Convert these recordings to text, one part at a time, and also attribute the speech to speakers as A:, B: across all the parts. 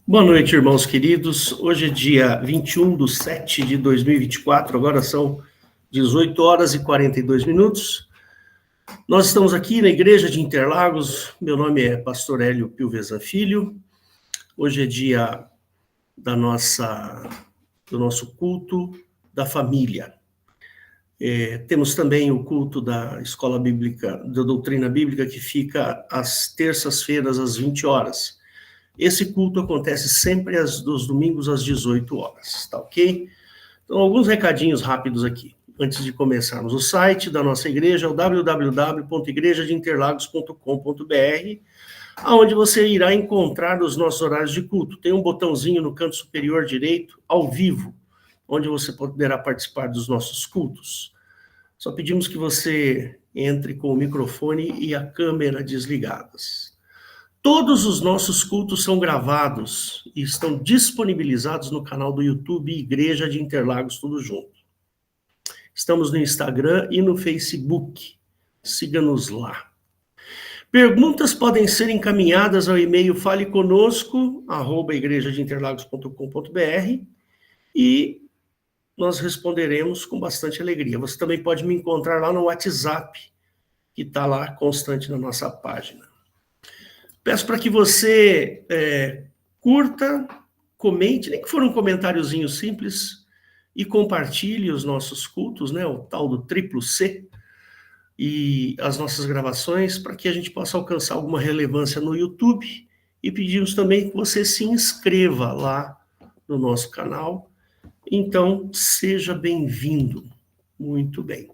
A: Boa noite, irmãos queridos. Hoje é dia 21/7/2024, agora são 18 horas e 42 minutos. Nós estamos aqui na Igreja de Interlagos. Meu nome é Pastor Hélio Pilvezan Filho. Hoje é dia do nosso culto da família. Temos também o culto da Escola Bíblica, da Doutrina Bíblica, que fica às terças-feiras, às 20 horas. Esse culto acontece sempre dos domingos às 18 horas, tá ok? Então, alguns recadinhos rápidos aqui, antes de começarmos. O site da nossa igreja é o www.igrejadeinterlagos.com.br, onde você irá encontrar os nossos horários de culto. Tem um botãozinho no canto superior direito, ao vivo, onde você poderá participar dos nossos cultos. Só pedimos que você entre com o microfone e a câmera desligadas. Todos os nossos cultos são gravados e estão disponibilizados no canal do YouTube Igreja de Interlagos, tudo junto. Estamos no Instagram e no Facebook. Siga-nos lá. Perguntas podem ser encaminhadas ao e-mail faleconosco@igrejadeinterlagos.com.br e nós responderemos com bastante alegria. Você também pode me encontrar lá no WhatsApp, que está lá constante na nossa página. Peço para que você curta, comente, nem que for um comentáriozinho simples, e compartilhe os nossos cultos, né, o tal do triplo C, e as nossas gravações, para que a gente possa alcançar alguma relevância no YouTube, e pedimos também que você se inscreva lá no nosso canal. Então, seja bem-vindo. Muito bem.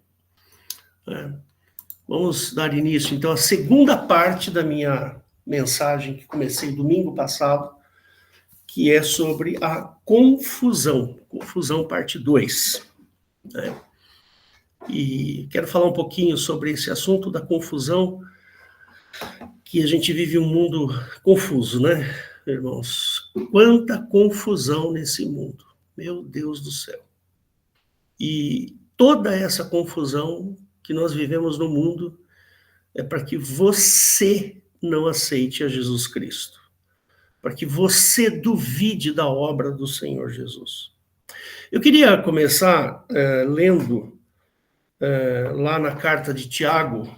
A: Vamos dar início, então, à segunda parte da minha mensagem que comecei domingo passado, que é sobre a confusão parte 2. Né? E quero falar um pouquinho sobre esse assunto da confusão, que a gente vive um mundo confuso, né, irmãos? Quanta confusão nesse mundo, meu Deus do céu. E toda essa confusão que nós vivemos no mundo é para que você não aceite a Jesus Cristo, para que você duvide da obra do Senhor Jesus. Eu queria começar lendo lá na carta de Tiago,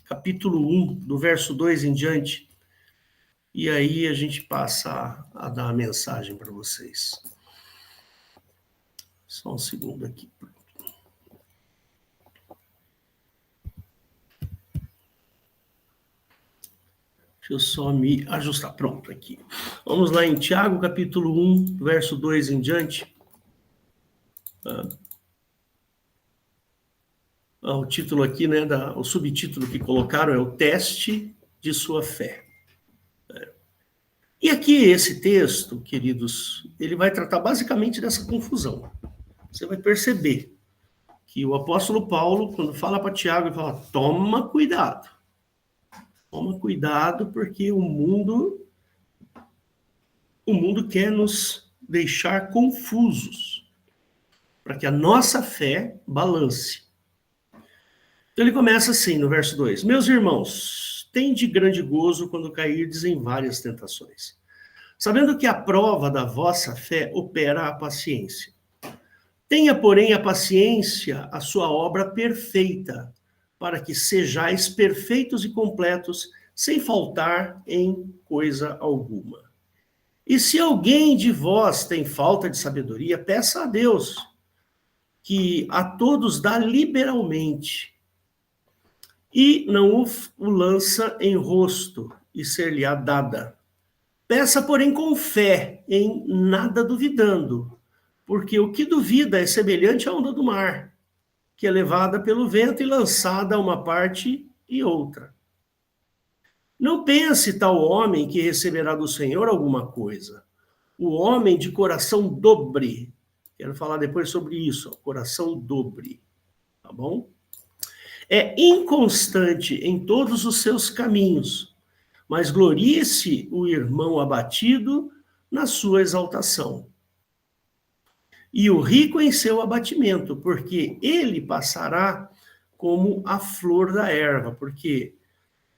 A: capítulo 1, do verso 2 em diante, e aí a gente passa a dar a mensagem para vocês. Só um segundo aqui. Deixa eu só me ajustar. Pronto, aqui. Vamos lá em Tiago, capítulo 1, verso 2 em diante. O título aqui, né, o subtítulo que colocaram é o teste de sua fé. E aqui esse texto, queridos, ele vai tratar basicamente dessa confusão. Você vai perceber que o apóstolo Paulo, quando fala para Tiago, ele fala, toma cuidado. Toma cuidado, porque o mundo quer nos deixar confusos, para que a nossa fé balance. Então ele começa assim, no verso 2. Meus irmãos, tende grande gozo quando cairdes em várias tentações, sabendo que a prova da vossa fé opera a paciência. Tenha, porém, a paciência a sua obra perfeita, para que sejais perfeitos e completos, sem faltar em coisa alguma. E se alguém de vós tem falta de sabedoria, peça a Deus, que a todos dá liberalmente, e não o lança em rosto, e ser-lhe-á dada. Peça, porém, com fé, em nada duvidando, porque o que duvida é semelhante à onda do mar, que é levada pelo vento e lançada a uma parte e outra. Não pense tal homem que receberá do Senhor alguma coisa. O homem de coração dobre, quero falar depois sobre isso, coração dobre, tá bom? É inconstante em todos os seus caminhos, mas glorie-se o irmão abatido na sua exaltação. E o rico em seu abatimento, porque ele passará como a flor da erva, porque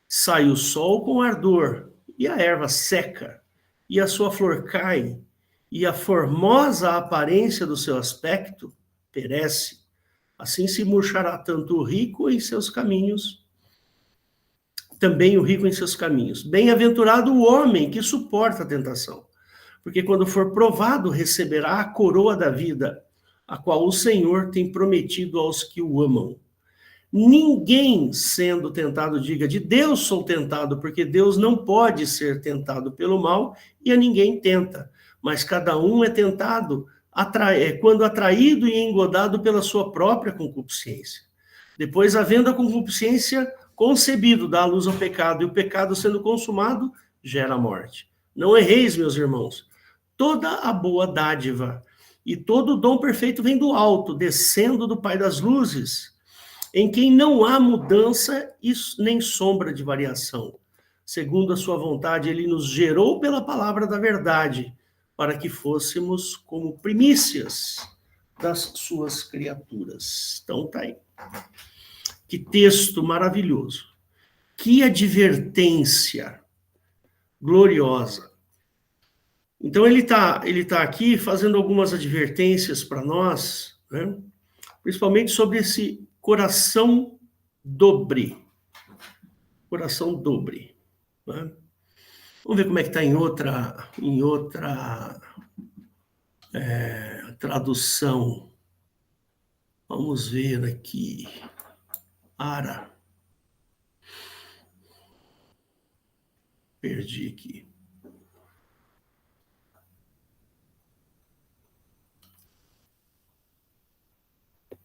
A: sai o sol com ardor, e a erva seca, e a sua flor cai, e a formosa aparência do seu aspecto perece. Assim se murchará tanto o rico em seus caminhos, também o rico em seus caminhos. Bem-aventurado o homem que suporta a tentação, porque quando for provado, receberá a coroa da vida, a qual o Senhor tem prometido aos que o amam. Ninguém sendo tentado diga, de Deus sou tentado, porque Deus não pode ser tentado pelo mal e a ninguém tenta. Mas cada um é tentado quando atraído e engodado pela sua própria concupiscência. Depois, havendo a concupiscência concebido, dá a luz ao pecado, e o pecado sendo consumado, gera a morte. Não erreis, meus irmãos. Toda a boa dádiva e todo o dom perfeito vem do alto, descendo do Pai das luzes, em quem não há mudança nem sombra de variação. Segundo a sua vontade, ele nos gerou pela palavra da verdade, para que fôssemos como primícias das suas criaturas. Então tá aí. Que texto maravilhoso. Que advertência gloriosa. Então ele tá aqui fazendo algumas advertências para nós, né? Principalmente sobre esse coração dobre. Coração dobre. Né? Vamos ver como é que está em outra tradução. Vamos ver aqui. Ara. Perdi aqui.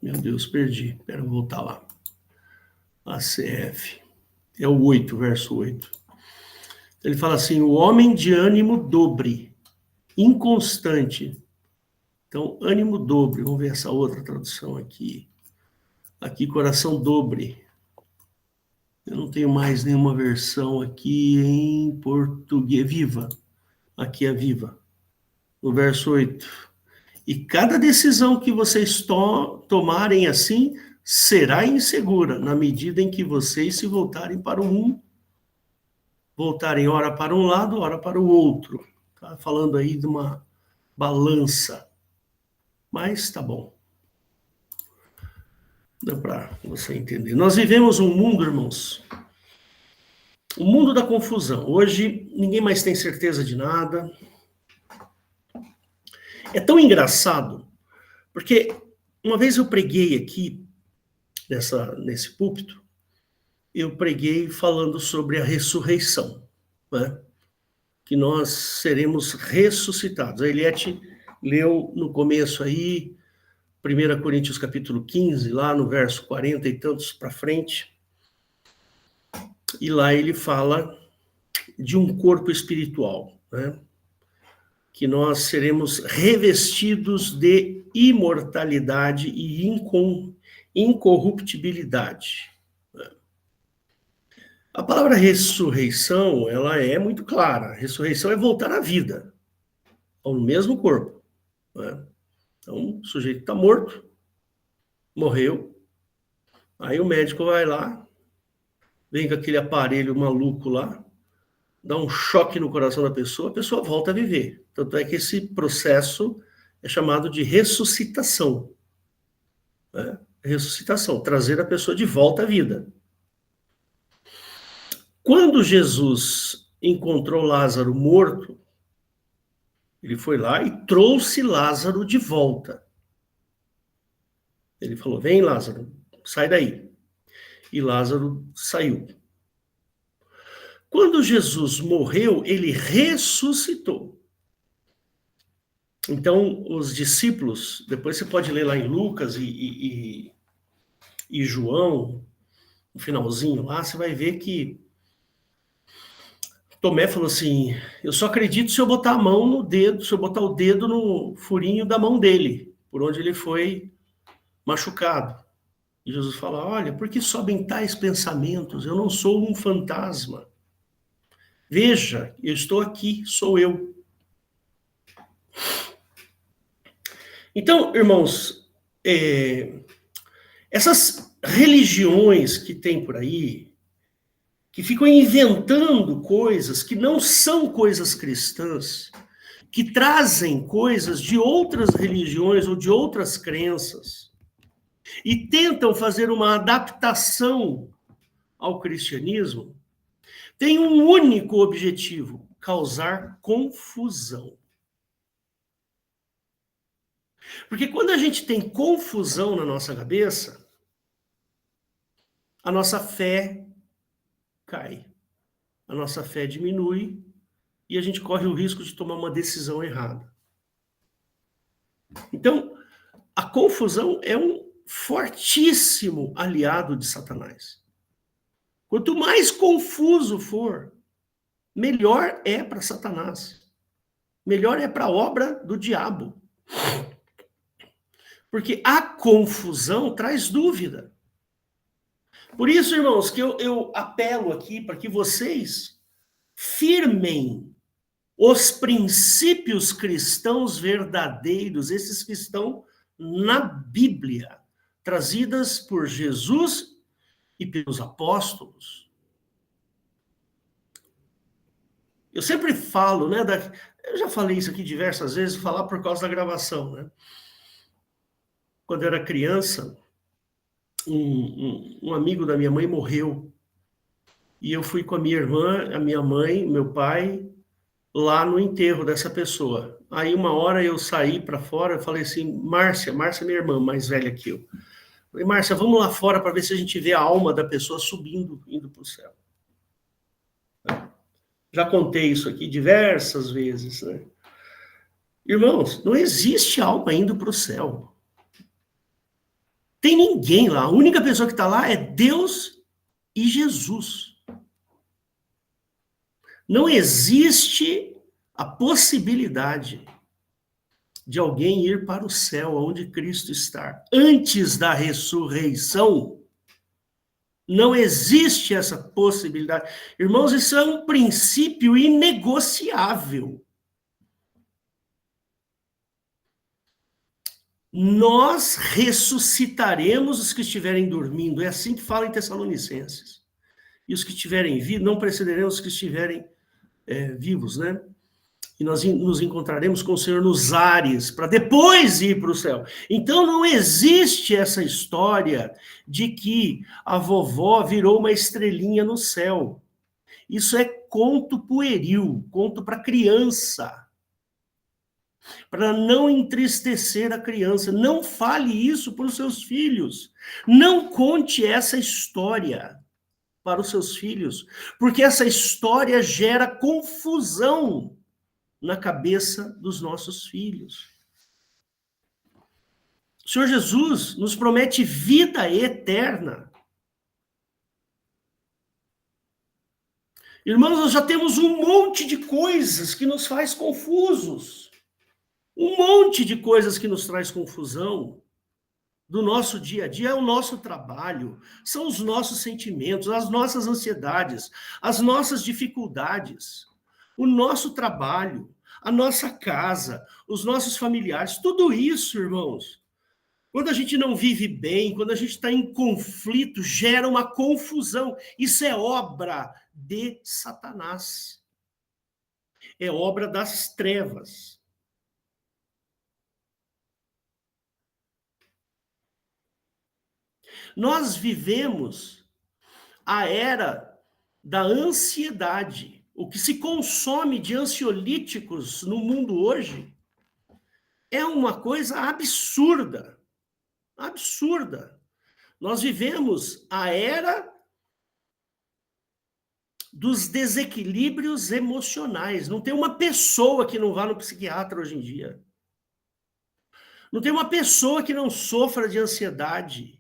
A: Meu Deus, perdi. Espera eu voltar lá. ACF. É o 8, verso 8. Ele fala assim, o homem de ânimo dobre, inconstante. Então, ânimo dobre. Vamos ver essa outra tradução aqui. Aqui, coração dobre. Eu não tenho mais nenhuma versão aqui em português. Viva. Aqui é viva. No verso 8. E cada decisão que vocês tomarem assim será insegura, na medida em que vocês se voltarem para voltarem ora para um lado, ora para o outro. Tá falando aí de uma balança. Mas tá bom. Dá para você entender. Nós vivemos um mundo, irmãos, o mundo da confusão. Hoje, ninguém mais tem certeza de nada. É tão engraçado, porque uma vez eu preguei aqui, nesse púlpito, eu preguei falando sobre a ressurreição, né? Que nós seremos ressuscitados. A Eliette leu no começo aí, 1 Coríntios capítulo 15, lá no verso 40 e tantos para frente, e lá ele fala de um corpo espiritual, né? Que nós seremos revestidos de imortalidade e incorruptibilidade. A palavra ressurreição, ela é muito clara. A ressurreição é voltar à vida, ao mesmo corpo. Né? Então, o sujeito está morto, morreu, aí o médico vai lá, vem com aquele aparelho maluco lá, dá um choque no coração da pessoa, a pessoa volta a viver. Tanto é que esse processo é chamado de ressuscitação. Né? Ressuscitação, trazer a pessoa de volta à vida. Quando Jesus encontrou Lázaro morto, ele foi lá e trouxe Lázaro de volta. Ele falou, vem Lázaro, sai daí. E Lázaro saiu. Quando Jesus morreu, ele ressuscitou. Então, os discípulos, depois você pode ler lá em Lucas e João, no finalzinho lá, você vai ver que Tomé falou assim, eu só acredito se eu botar a mão no dedo, se eu botar o dedo no furinho da mão dele, por onde ele foi machucado. E Jesus fala, olha, por que sobem tais pensamentos? Eu não sou um fantasma. Veja, eu estou aqui, sou eu. Então, irmãos, essas religiões que tem por aí, que ficam inventando coisas que não são coisas cristãs, que trazem coisas de outras religiões ou de outras crenças, e tentam fazer uma adaptação ao cristianismo, tem um único objetivo: causar confusão. Porque quando a gente tem confusão na nossa cabeça, a nossa fé cai, a nossa fé diminui e a gente corre o risco de tomar uma decisão errada. Então, a confusão é um fortíssimo aliado de Satanás. Quanto mais confuso for, melhor é para Satanás. Melhor é para a obra do diabo. Porque a confusão traz dúvida. Por isso, irmãos, que eu apelo aqui para que vocês firmem os princípios cristãos verdadeiros, esses que estão na Bíblia, trazidas por Jesus e pelos apóstolos. Eu sempre falo, né? Eu já falei isso aqui diversas vezes, vou falar por causa da gravação, né? Quando eu era criança, um amigo da minha mãe morreu. E eu fui com a minha irmã, a minha mãe, meu pai, lá no enterro dessa pessoa. Aí uma hora eu saí para fora, eu falei assim, Márcia é minha irmã, mais velha que eu. Falei, Márcia, vamos lá fora para ver se a gente vê a alma da pessoa subindo, indo para o céu. Já contei isso aqui diversas vezes, né? Irmãos, não existe alma indo para o céu. Tem ninguém lá. A única pessoa que está lá é Deus e Jesus. Não existe a possibilidade de alguém ir para o céu, onde Cristo está. Antes da ressurreição, não existe essa possibilidade. Irmãos, isso é um princípio inegociável. Nós ressuscitaremos os que estiverem dormindo. É assim que fala em Tessalonicenses. E os que estiverem vivos, não precederemos os que estiverem vivos, né? E nós nos encontraremos com o Senhor nos ares, para depois ir para o céu. Então não existe essa história de que a vovó virou uma estrelinha no céu. Isso é conto pueril, conto para criança. Para não entristecer a criança. Não fale isso para os seus filhos. Não conte essa história para os seus filhos, porque essa história gera confusão na cabeça dos nossos filhos. O Senhor Jesus nos promete vida eterna. Irmãos, nós já temos um monte de coisas que nos faz confusos. Um monte de coisas que nos traz confusão do nosso dia a dia é o nosso trabalho, são os nossos sentimentos, as nossas ansiedades, as nossas dificuldades, o nosso trabalho, a nossa casa, os nossos familiares, tudo isso, irmãos, quando a gente não vive bem, quando a gente está em conflito, gera uma confusão. Isso é obra de Satanás. É obra das trevas. Nós vivemos a era da ansiedade. O que se consome de ansiolíticos no mundo hoje é uma coisa absurda. Absurda. Nós vivemos a era dos desequilíbrios emocionais. Não tem uma pessoa que não vá no psiquiatra hoje em dia. Não tem uma pessoa que não sofra de ansiedade.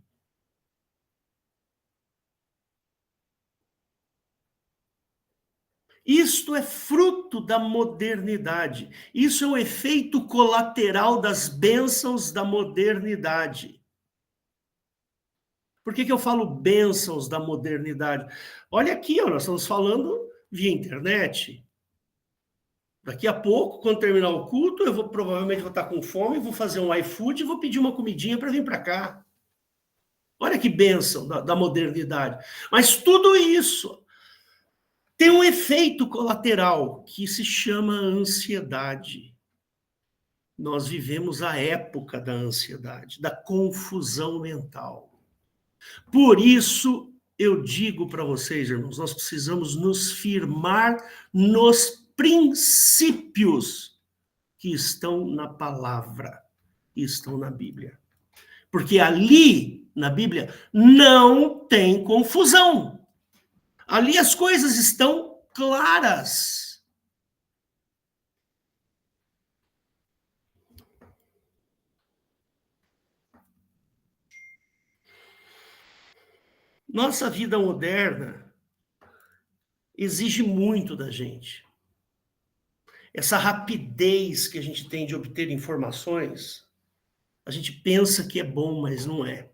A: Isto é fruto da modernidade. Isso é um efeito colateral das bênçãos da modernidade. Por que eu falo bênçãos da modernidade? Olha aqui, nós estamos falando via internet. Daqui a pouco, quando terminar o culto, eu provavelmente vou estar com fome, vou fazer um iFood e vou pedir uma comidinha para vir para cá. Olha que bênção da modernidade. Mas tudo isso Tem um efeito colateral que se chama ansiedade. Nós vivemos a época da ansiedade, da confusão mental. Por isso, eu digo para vocês, irmãos, nós precisamos nos firmar nos princípios que estão na palavra, que estão na Bíblia. Porque ali, na Bíblia, não tem confusão. Ali as coisas estão claras. Nossa vida moderna exige muito da gente. Essa rapidez que a gente tem de obter informações, a gente pensa que é bom, mas não é.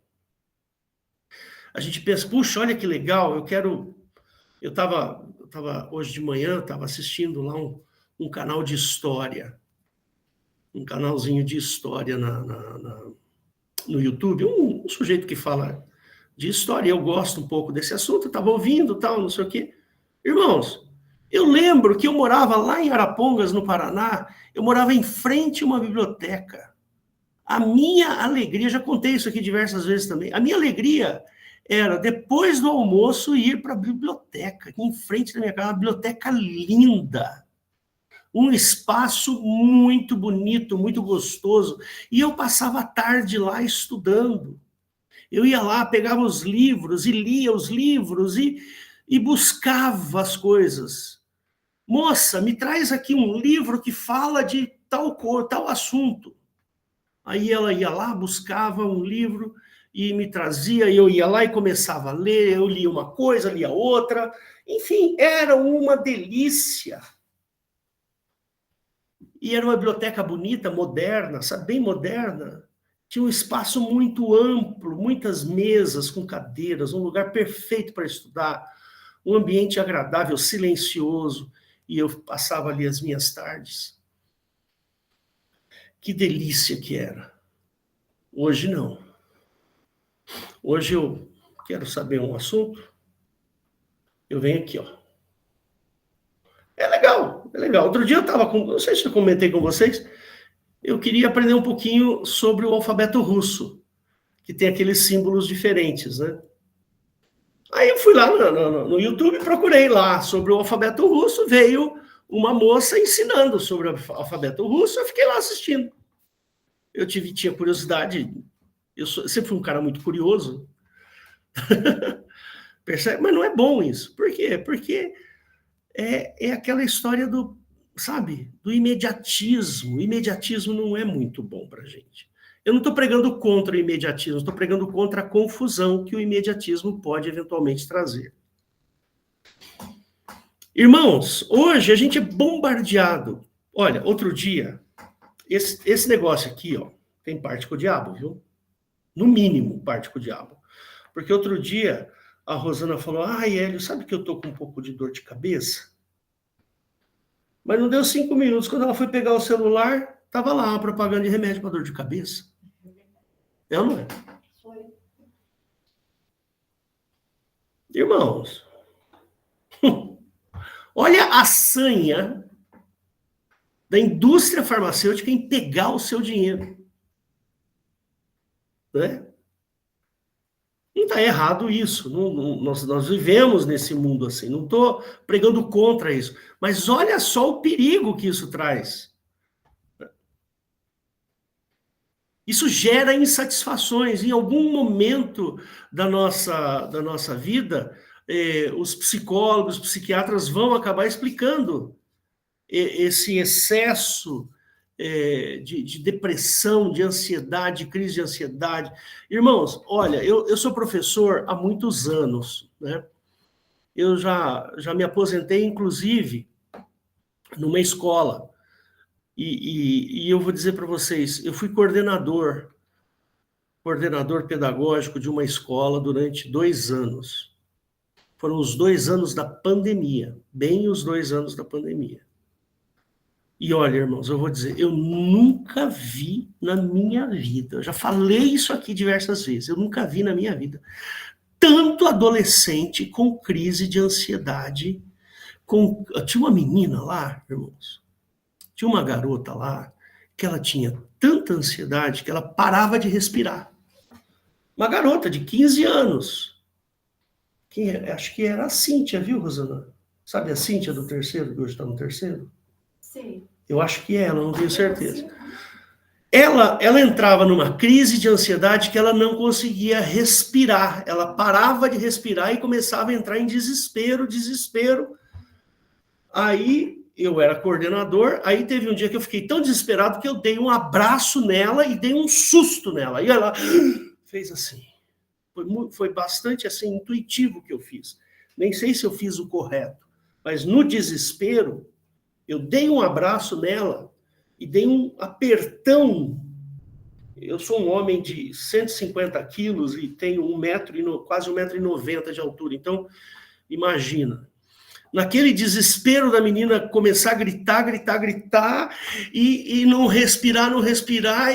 A: A gente pensa, puxa, olha que legal, eu estava hoje de manhã, estava assistindo lá um canal de história, um canalzinho de história no YouTube, um sujeito que fala de história, eu gosto um pouco desse assunto, eu estava ouvindo, tal, não sei o quê. Irmãos, eu lembro que eu morava lá em Arapongas, no Paraná, eu morava em frente a uma biblioteca. A minha alegria, já contei isso aqui diversas vezes também, a minha alegria era, depois do almoço, ir para a biblioteca, aqui em frente da minha casa, uma biblioteca linda, um espaço muito bonito, muito gostoso, e eu passava a tarde lá estudando. Eu ia lá, pegava os livros, e lia os livros, e buscava as coisas. Moça, me traz aqui um livro que fala de tal cor, tal assunto. Aí ela ia lá, buscava um livro e me trazia, e eu ia lá e começava a ler, eu lia uma coisa, lia outra, enfim, era uma delícia. E era uma biblioteca bonita, moderna, sabe, bem moderna. Tinha um espaço muito amplo, muitas mesas com cadeiras, um lugar perfeito para estudar, um ambiente agradável, silencioso, e eu passava ali as minhas tardes. Que delícia que era. Hoje não. Hoje eu quero saber um assunto, eu venho aqui, ó. É legal, é legal. Outro dia eu estava com, não sei se eu comentei com vocês, eu queria aprender um pouquinho sobre o alfabeto russo, que tem aqueles símbolos diferentes, né? Aí eu fui lá no YouTube, procurei lá sobre o alfabeto russo, veio uma moça ensinando sobre o alfabeto russo, eu fiquei lá assistindo. Eu tinha curiosidade, eu sempre fui um cara muito curioso, percebe? Mas não é bom isso. Por quê? Porque é aquela história do, sabe, do imediatismo. O imediatismo não é muito bom para a gente. Eu não estou pregando contra o imediatismo, estou pregando contra a confusão que o imediatismo pode eventualmente trazer. Irmãos, hoje a gente é bombardeado. Olha, outro dia, esse negócio aqui, ó, tem parte com o diabo, viu? No mínimo, parte com o diabo. Porque outro dia a Rosana falou, Hélio, sabe que eu tô com um pouco de dor de cabeça? Mas não deu 5 minutos, quando ela foi pegar o celular, tava lá uma propaganda de remédio para dor de cabeça. É ou não é? Irmãos, olha a sanha da indústria farmacêutica em pegar o seu dinheiro. Né? Não está errado isso. Nós vivemos nesse mundo assim. Não estou pregando contra isso. Mas olha só o perigo que isso traz. Isso gera insatisfações. Em algum momento da nossa vida, os psicólogos, os psiquiatras vão acabar explicando esse excesso de depressão, de ansiedade, de crise de ansiedade. Irmãos, olha, eu sou professor há muitos anos, né? Eu já me aposentei, inclusive, numa escola. E eu vou dizer para vocês, eu fui coordenador pedagógico de uma escola durante 2 anos. Foram os 2 anos da pandemia, bem os 2 anos da pandemia. E olha, irmãos, eu vou dizer, eu nunca vi na minha vida, eu já falei isso aqui diversas vezes, eu nunca vi na minha vida tanto adolescente com crise de ansiedade, Tinha uma menina lá, irmãos, tinha uma garota lá, que ela tinha tanta ansiedade que ela parava de respirar. Uma garota de 15 anos. Acho que era a Cíntia, viu, Rosana? Sabe a Cíntia do terceiro, que hoje está no terceiro?
B: Sim.
A: Eu acho que é ela, não tenho certeza. Ela entrava numa crise de ansiedade que ela não conseguia respirar. Ela parava de respirar e começava a entrar em desespero. Aí eu era coordenador, aí teve um dia que eu fiquei tão desesperado que eu dei um abraço nela e dei um susto nela. E ela fez assim. Foi bastante assim intuitivo que eu fiz. Nem sei se eu fiz o correto, mas no desespero, eu dei um abraço nela e dei um apertão. Eu sou um homem de 150 quilos e tenho quase 1,90 m de altura. Então, imagina. Naquele desespero da menina começar a gritar, e não respirar,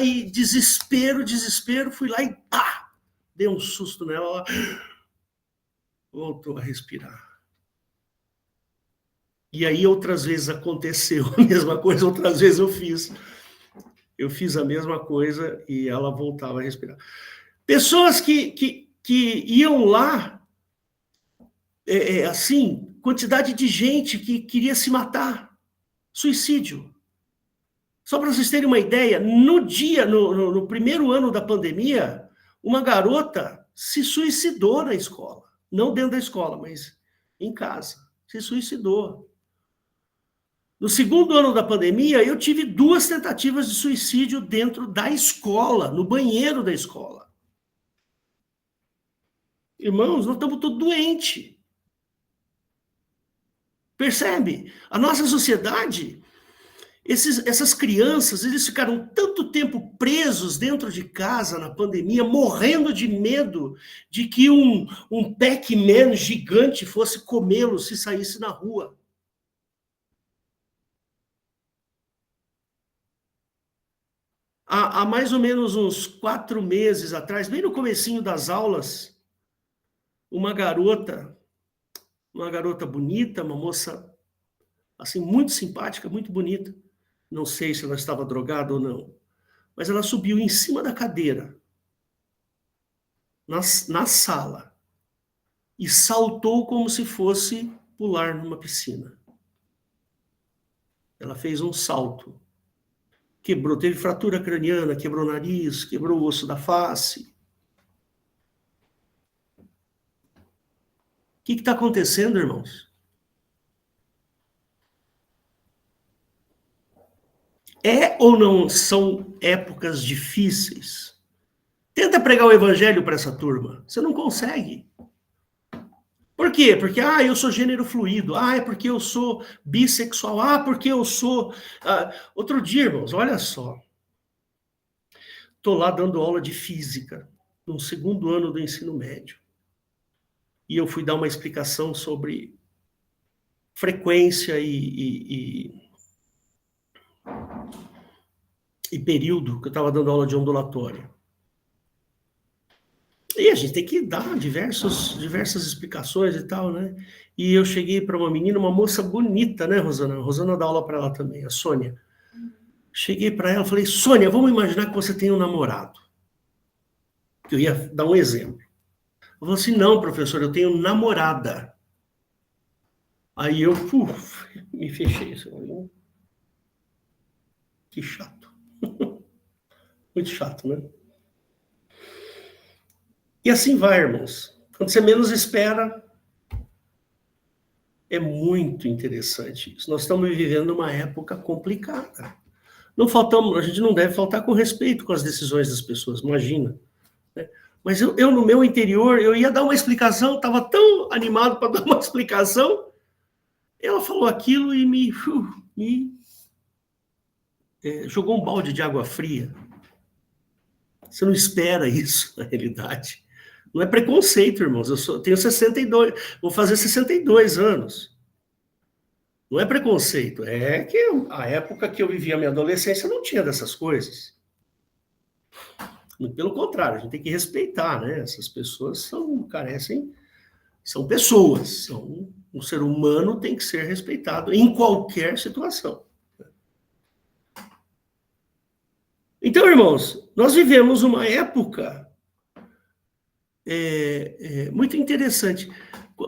A: e desespero, fui lá e pá! Dei um susto nela, ela voltou a respirar. E aí outras vezes aconteceu a mesma coisa, outras vezes eu fiz a mesma coisa e ela voltava a respirar. Pessoas que iam lá, assim, quantidade de gente que queria se matar, suicídio. Só para vocês terem uma ideia, no primeiro ano da pandemia, uma garota se suicidou na escola. Não dentro da escola, mas em casa. Se suicidou. No segundo ano da pandemia, eu tive 2 tentativas de suicídio dentro da escola, no banheiro da escola. Irmãos, nós estamos todos doentes. Percebe? A nossa sociedade, essas crianças, eles ficaram tanto tempo presos dentro de casa na pandemia, morrendo de medo de que um Pac-Man gigante fosse comê-los se saísse na rua. Há mais ou menos uns 4 meses atrás, bem no comecinho das aulas, uma garota bonita, uma moça assim muito simpática, muito bonita. Não sei se ela estava drogada ou não, mas ela subiu em cima da cadeira na sala e saltou como se fosse pular numa piscina. Ela fez um salto. Teve fratura craniana, quebrou o nariz, quebrou o osso da face. O que está acontecendo, irmãos? Ou não são épocas difíceis? Tenta pregar o evangelho para essa turma. Você não consegue. Por quê? Porque, eu sou gênero fluido. É porque eu sou bissexual. Porque eu sou... Outro dia, irmãos, olha só. Estou lá dando aula de física, no segundo ano do ensino médio. E eu fui dar uma explicação sobre frequência e período, que eu estava dando aula de ondulatória. E a gente tem que dar diversas explicações e tal, né? E eu cheguei para uma menina, uma moça bonita, né, Rosana? A Rosana dá aula para ela também, a Sônia. Cheguei para ela e falei, Sônia, vamos imaginar que você tem um namorado. Eu ia dar um exemplo. Ela falou assim, não, professor, eu tenho namorada. Aí eu me fechei. Que chato. Muito chato, né? E assim vai, irmãos. Quando você menos espera, é muito interessante isso. Nós estamos vivendo uma época complicada. A gente não deve faltar com respeito com as decisões das pessoas, imagina. Né? Mas eu, no meu interior, eu ia dar uma explicação, estava tão animado para dar uma explicação, ela falou aquilo e me jogou um balde de água fria. Você não espera isso, na realidade. Não é preconceito, irmãos. Eu tenho 62, vou fazer 62 anos. Não é preconceito, é que a época que eu vivia a minha adolescência não tinha dessas coisas. Pelo contrário, a gente tem que respeitar, né? Essas pessoas são pessoas, O ser humano tem que ser respeitado em qualquer situação. Então, irmãos, nós vivemos uma época muito interessante.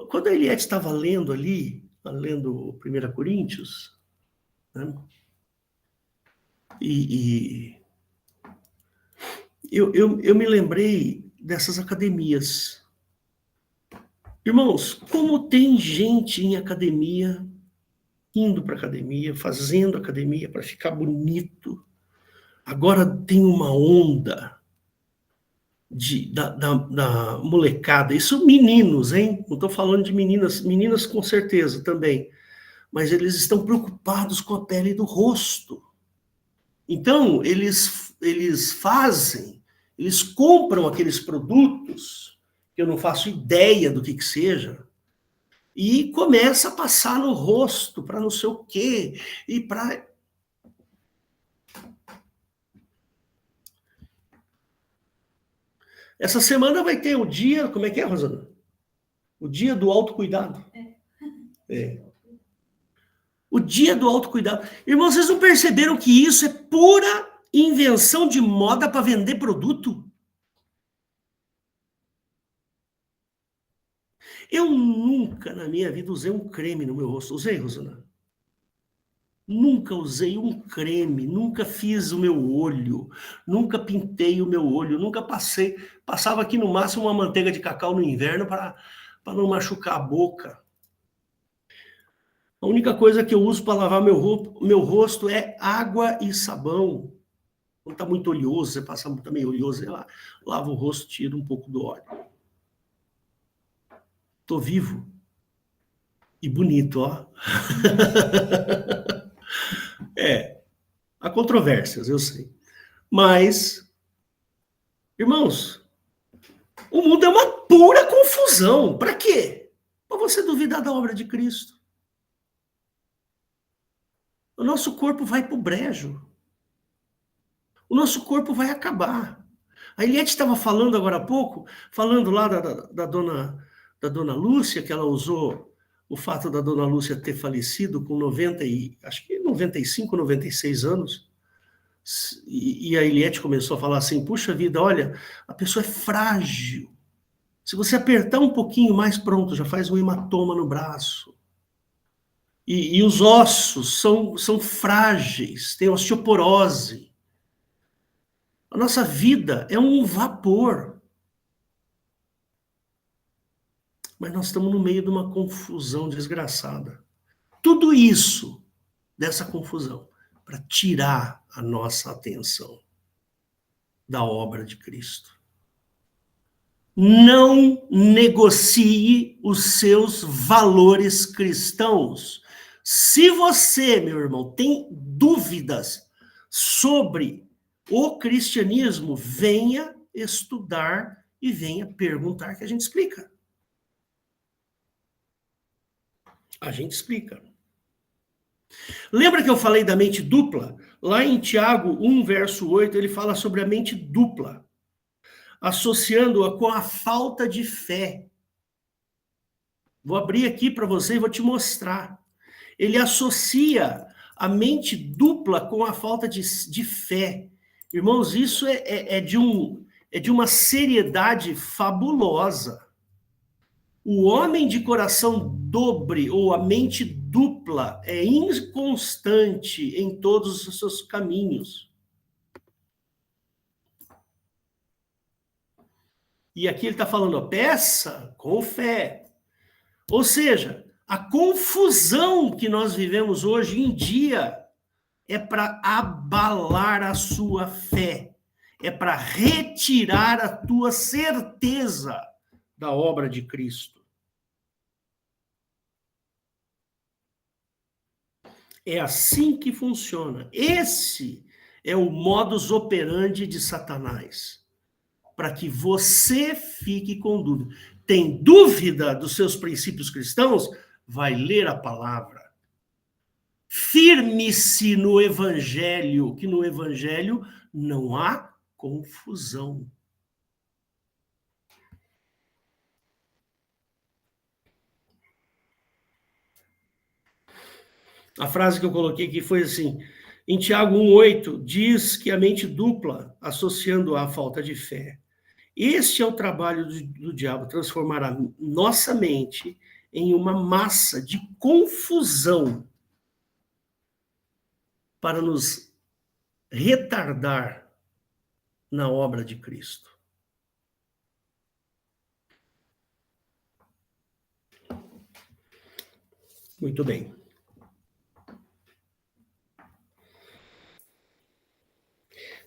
A: Quando a Eliette estava lendo ali, lendo 1 Coríntios, né, eu me lembrei dessas academias. Irmãos, como tem gente em academia, indo para academia, fazendo academia para ficar bonito. Agora tem uma onda da molecada. Isso meninos, hein? Não estou falando de meninas, meninas com certeza também. Mas eles estão preocupados com a pele do rosto. Então, eles compram aqueles produtos, que eu não faço ideia do que seja, e começa a passar no rosto para não sei o quê, e para... Essa semana vai ter o dia, como é que é, Rosana? O dia do autocuidado. O dia do autocuidado. Irmãos, vocês não perceberam que isso é pura invenção de moda para vender produto? Eu nunca na minha vida usei um creme no meu rosto. Usei, Rosana? Nunca usei um creme, nunca fiz o meu olho, nunca pintei o meu olho, nunca passava aqui no máximo uma manteiga de cacau no inverno para não machucar a boca. A única coisa que eu uso para lavar meu rosto é água e sabão. Quando está muito oleoso, você passa muito meio oleoso, lava o rosto, tira um pouco do óleo. Estou vivo e bonito, ó. Há controvérsias, eu sei. Mas, irmãos, o mundo é uma pura confusão. Para quê? Para você duvidar da obra de Cristo. O nosso corpo vai para o brejo. O nosso corpo vai acabar. A Eliette estava falando agora há pouco, falando lá da dona Lúcia, que ela usou o fato da dona Lúcia ter falecido com 95, 96 anos. E a Eliette começou a falar assim, puxa vida, olha, a pessoa é frágil. Se você apertar um pouquinho mais, pronto, já faz um hematoma no braço. E os ossos são frágeis, tem osteoporose. A nossa vida é um vapor. Mas nós estamos no meio de uma confusão desgraçada. Tudo isso, dessa confusão, para tirar a nossa atenção da obra de Cristo. Não negocie os seus valores cristãos. Se você, meu irmão, tem dúvidas sobre o cristianismo, venha estudar e venha perguntar que a gente explica. A gente explica. Lembra que eu falei da mente dupla? Lá em Tiago 1, verso 8, ele fala sobre a mente dupla, associando-a com a falta de fé. Vou abrir aqui para você e vou te mostrar. Ele associa a mente dupla com a falta de fé. Irmãos, isso é de uma seriedade fabulosa. O homem de coração dobre, ou a mente dupla, é inconstante em todos os seus caminhos. E aqui ele está falando, peça com fé. Ou seja, a confusão que nós vivemos hoje em dia é para abalar a sua fé, é para retirar a tua certeza da obra de Cristo. É assim que funciona. Esse é o modus operandi de Satanás, para que você fique com dúvida. Tem dúvida dos seus princípios cristãos? Vai ler a palavra. Firme-se no evangelho, que no evangelho não há confusão. A frase que eu coloquei aqui foi assim, em Tiago 1,8, diz que a mente dupla, associando à falta de fé. Este é o trabalho do diabo, transformar a nossa mente em uma massa de confusão para nos retardar na obra de Cristo. Muito bem.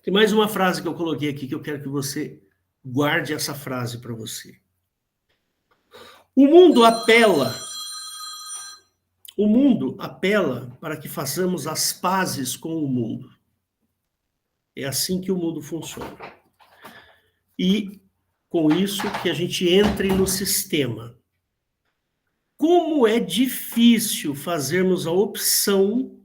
A: Tem mais uma frase que eu coloquei aqui que eu quero que você guarde essa frase para você. O mundo apela para que façamos as pazes com o mundo. É assim que o mundo funciona. E com isso que a gente entre no sistema. Como é difícil fazermos a opção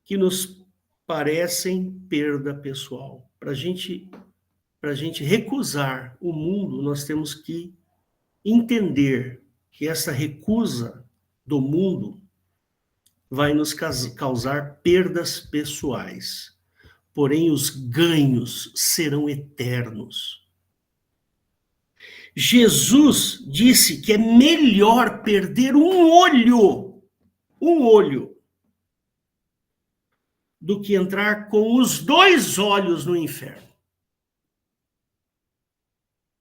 A: que nos parecem perda pessoal. Para a gente recusar o mundo, nós temos que entender que essa recusa do mundo vai nos causar perdas pessoais. Porém, os ganhos serão eternos. Jesus disse que é melhor perder um olho, do que entrar com os 2 olhos no inferno.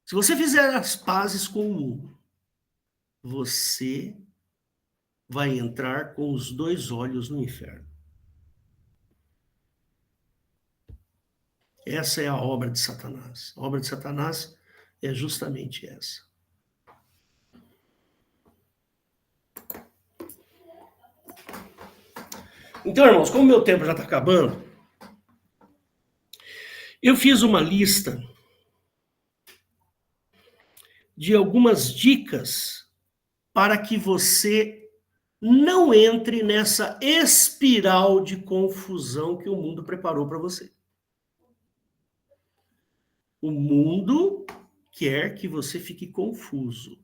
A: Se você fizer as pazes com o mundo, você vai entrar com os 2 olhos no inferno. Essa é a obra de Satanás. A obra de Satanás é justamente essa. Então, irmãos, como meu tempo já está acabando, eu fiz uma lista de algumas dicas para que você não entre nessa espiral de confusão que o mundo preparou para você. O mundo quer que você fique confuso,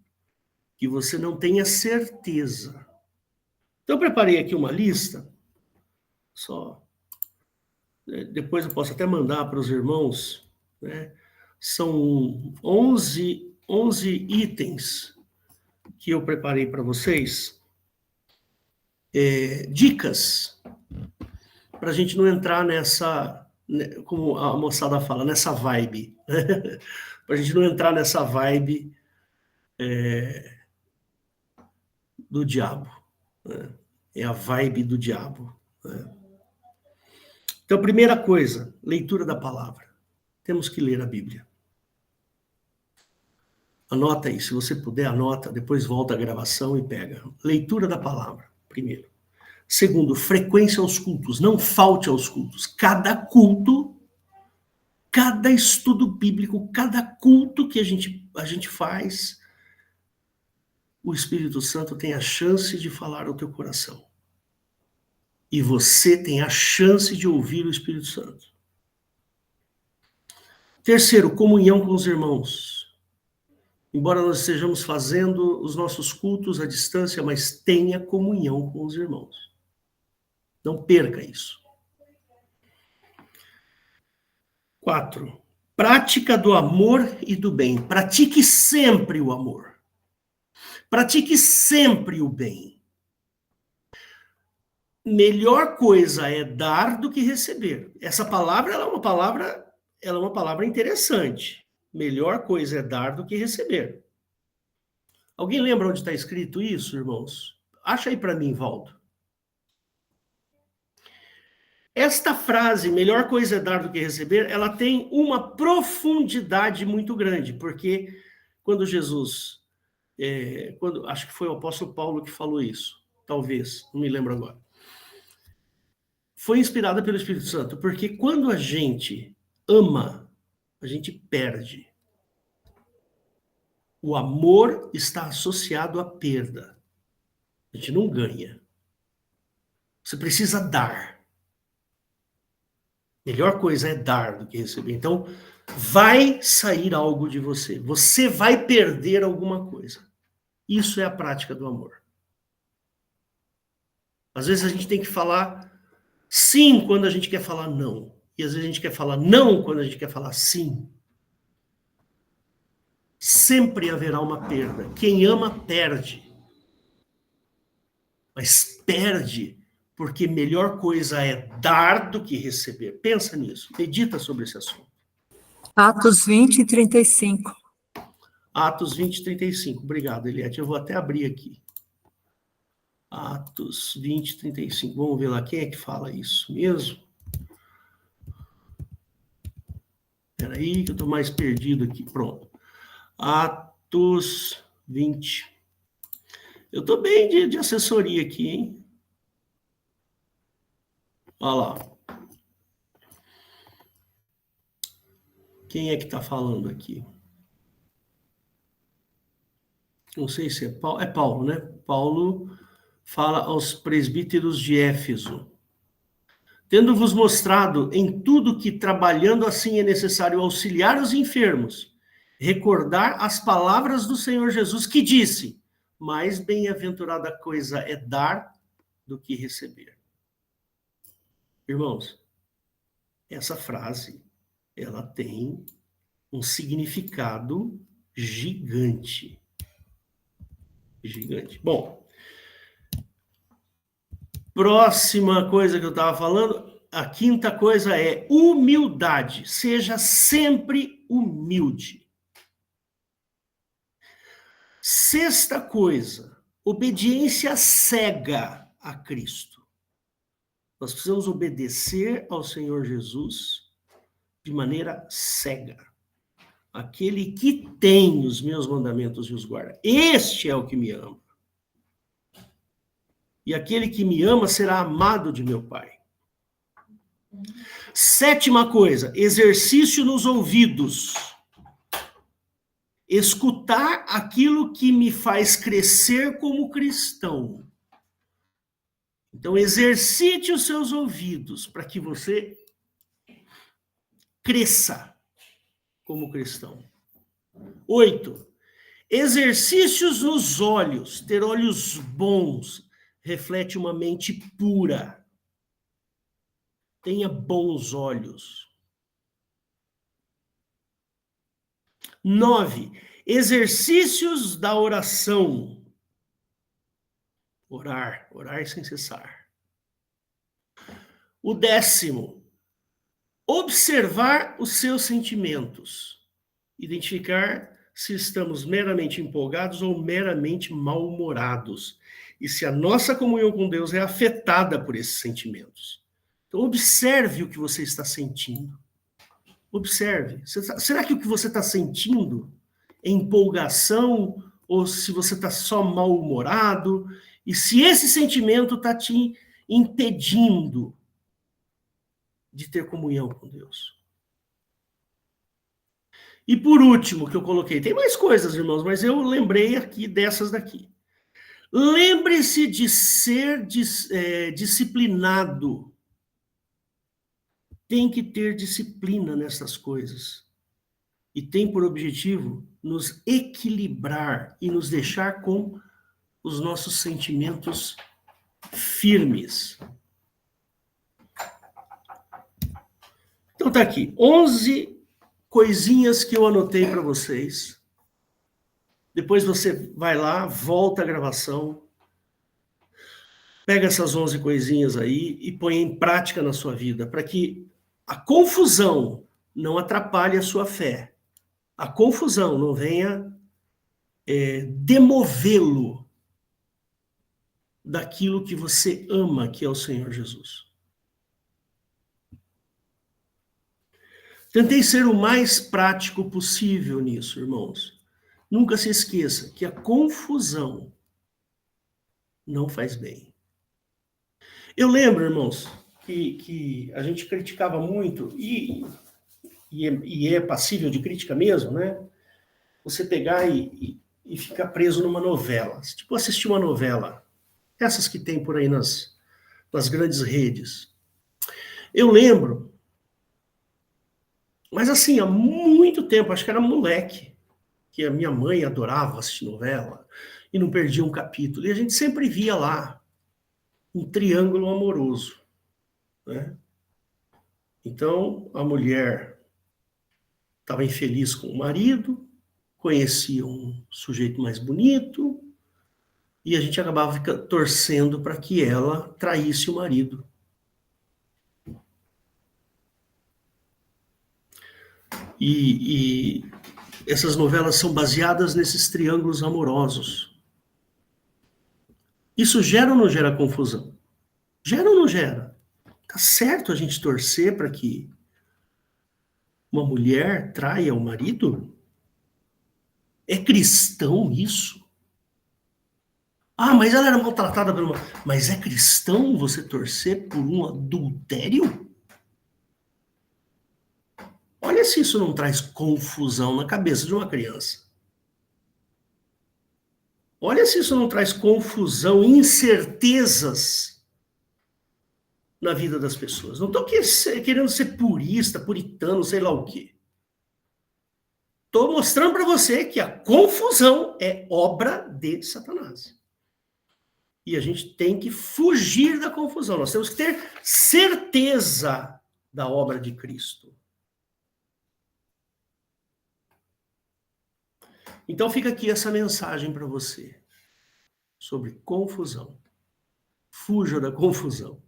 A: que você não tenha certeza. Então, eu preparei aqui uma lista, depois eu posso até mandar para os irmãos, né? São 11 itens que eu preparei para vocês, dicas, para a gente não entrar nessa, como a moçada fala, nessa vibe, né? Para a gente não entrar nessa vibe do diabo, né? É a vibe do diabo, né? Então, primeira coisa, leitura da palavra. Temos que ler a Bíblia. Anota aí, se você puder, anota, depois volta a gravação e pega. Leitura da palavra, primeiro. Segundo, frequência aos cultos, não falte aos cultos. Cada culto, cada estudo bíblico, cada culto que a gente faz, o Espírito Santo tem a chance de falar ao teu coração. E você tem a chance de ouvir o Espírito Santo. Terceiro, comunhão com os irmãos. Embora nós estejamos fazendo os nossos cultos à distância, mas tenha comunhão com os irmãos. Não perca isso. 4. Prática do amor e do bem. Pratique sempre o amor. Pratique sempre o bem. Melhor coisa é dar do que receber. Essa palavra, ela é uma palavra interessante. Melhor coisa é dar do que receber. Alguém lembra onde está escrito isso, irmãos? Acha aí para mim, Valdo. Esta frase, melhor coisa é dar do que receber, ela tem uma profundidade muito grande, porque quando Jesus, acho que foi o apóstolo Paulo que falou isso, talvez, não me lembro agora, foi inspirada pelo Espírito Santo, porque quando a gente ama, a gente perde. O amor está associado à perda. A gente não ganha. Você precisa dar. Melhor coisa é dar do que receber. Então, vai sair algo de você. Você vai perder alguma coisa. Isso é a prática do amor. Às vezes a gente tem que falar sim quando a gente quer falar não. E às vezes a gente quer falar não quando a gente quer falar sim. Sempre haverá uma perda. Quem ama, perde. Mas perde porque melhor coisa é dar do que receber. Pensa nisso. Medita sobre esse assunto.
B: Atos 20 e 35.
A: Atos 20, 35. Obrigado, Eliette. Eu vou até abrir aqui. Atos 20, 35. Vamos ver lá quem é que fala isso mesmo. Espera aí que eu estou mais perdido aqui. Pronto. Atos 20. Eu estou bem de assessoria aqui, hein? Olha lá. Quem é que está falando aqui? Não sei se é Paulo. É Paulo, né? Paulo fala aos presbíteros de Éfeso. Tendo-vos mostrado em tudo que trabalhando assim é necessário auxiliar os enfermos, recordar as palavras do Senhor Jesus que disse: mais bem-aventurada coisa é dar do que receber. Irmãos, essa frase, ela tem um significado gigante. Gigante. Bom, próxima coisa que eu estava falando, a quinta coisa é humildade. Seja sempre humilde. Sexta coisa, obediência cega a Cristo. Nós precisamos obedecer ao Senhor Jesus de maneira cega. Aquele que tem os meus mandamentos e os guarda. Este é o que me ama. E aquele que me ama será amado de meu Pai. Sétima coisa, exercício nos ouvidos. Escutar aquilo que me faz crescer como cristão. Então, exercite os seus ouvidos para que você cresça como cristão. 8. Exercícios nos olhos. Ter olhos bons reflete uma mente pura. Tenha bons olhos. 9. Exercícios da oração. Orar sem cessar. O 10. Observar os seus sentimentos. Identificar se estamos meramente empolgados ou meramente mal-humorados. E se a nossa comunhão com Deus é afetada por esses sentimentos. Então, observe o que você está sentindo. Observe. Será que o que você está sentindo é empolgação ou se você está só mal-humorado? E se esse sentimento está te impedindo de ter comunhão com Deus? E por último, que eu coloquei, tem mais coisas, irmãos, mas eu lembrei aqui dessas daqui. Lembre-se de ser disciplinado. Tem que ter disciplina nessas coisas. E tem por objetivo nos equilibrar e nos deixar com os nossos sentimentos firmes. Então tá aqui, 11 coisinhas que eu anotei para vocês. Depois você vai lá, volta a gravação, pega essas 11 coisinhas aí e põe em prática na sua vida, para que a confusão não atrapalhe a sua fé. A confusão não venha demovê-lo daquilo que você ama, que é o Senhor Jesus. Tentei ser o mais prático possível nisso, irmãos. Nunca se esqueça que a confusão não faz bem. Eu lembro, irmãos, que a gente criticava muito, e é passível de crítica mesmo, né? Você pegar e ficar preso numa novela. Tipo, assistir uma novela. Essas que tem por aí nas grandes redes. Eu lembro, mas assim, há muito tempo, acho que era moleque, que a minha mãe adorava assistir novela e não perdia um capítulo. E a gente sempre via lá um triângulo amoroso, né? Então, a mulher estava infeliz com o marido, conhecia um sujeito mais bonito, e a gente acabava torcendo para que ela traísse o marido. E essas novelas são baseadas nesses triângulos amorosos. Isso gera ou não gera confusão? Gera ou não gera? Tá certo a gente torcer para que uma mulher traia o marido? É cristão isso? Ah, mas ela era maltratada pelo marido. Mas é cristão você torcer por um adultério? Olha se isso não traz confusão na cabeça de uma criança. Olha se isso não traz confusão, incertezas na vida das pessoas. Não estou querendo ser purista, puritano, sei lá o quê. Estou mostrando para você que a confusão é obra de Satanás. E a gente tem que fugir da confusão. Nós temos que ter certeza da obra de Cristo. Então fica aqui essa mensagem para você sobre confusão. Fuja da confusão.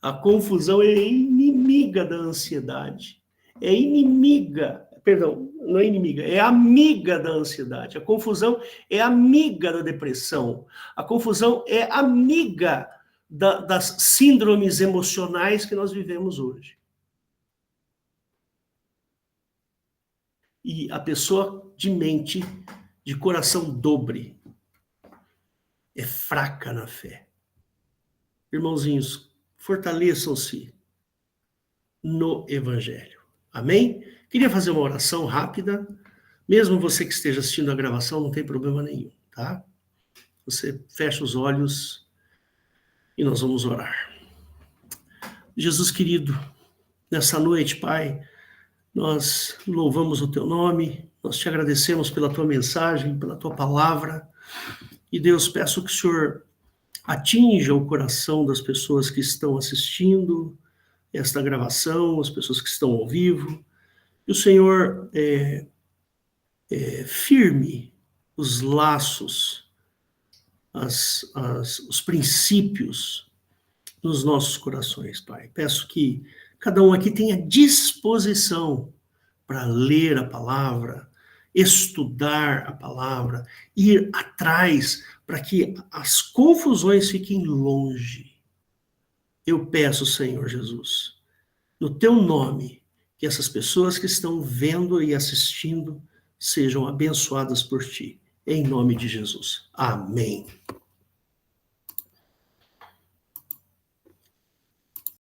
A: A confusão é inimiga da ansiedade. É inimiga, perdão, não é inimiga, é amiga da ansiedade. A confusão é amiga da depressão. A confusão é amiga das síndromes emocionais que nós vivemos hoje. E a pessoa de mente, de coração dobre, é fraca na fé. Irmãozinhos, fortaleçam-se no Evangelho. Amém? Queria fazer uma oração rápida. Mesmo você que esteja assistindo a gravação, não tem problema nenhum, tá? Você fecha os olhos e nós vamos orar. Jesus querido, nessa noite, Pai, nós louvamos o teu nome, nós te agradecemos pela tua mensagem, pela tua palavra. E Deus, peço que o Senhor atinja o coração das pessoas que estão assistindo esta gravação, as pessoas que estão ao vivo. E o Senhor firme os laços, os princípios nos nossos corações, Pai. Peço que cada um aqui tenha disposição para ler a palavra, estudar a palavra, ir atrás para que as confusões fiquem longe. Eu peço, Senhor Jesus, no teu nome, que essas pessoas que estão vendo e assistindo sejam abençoadas por ti. Em nome de Jesus. Amém.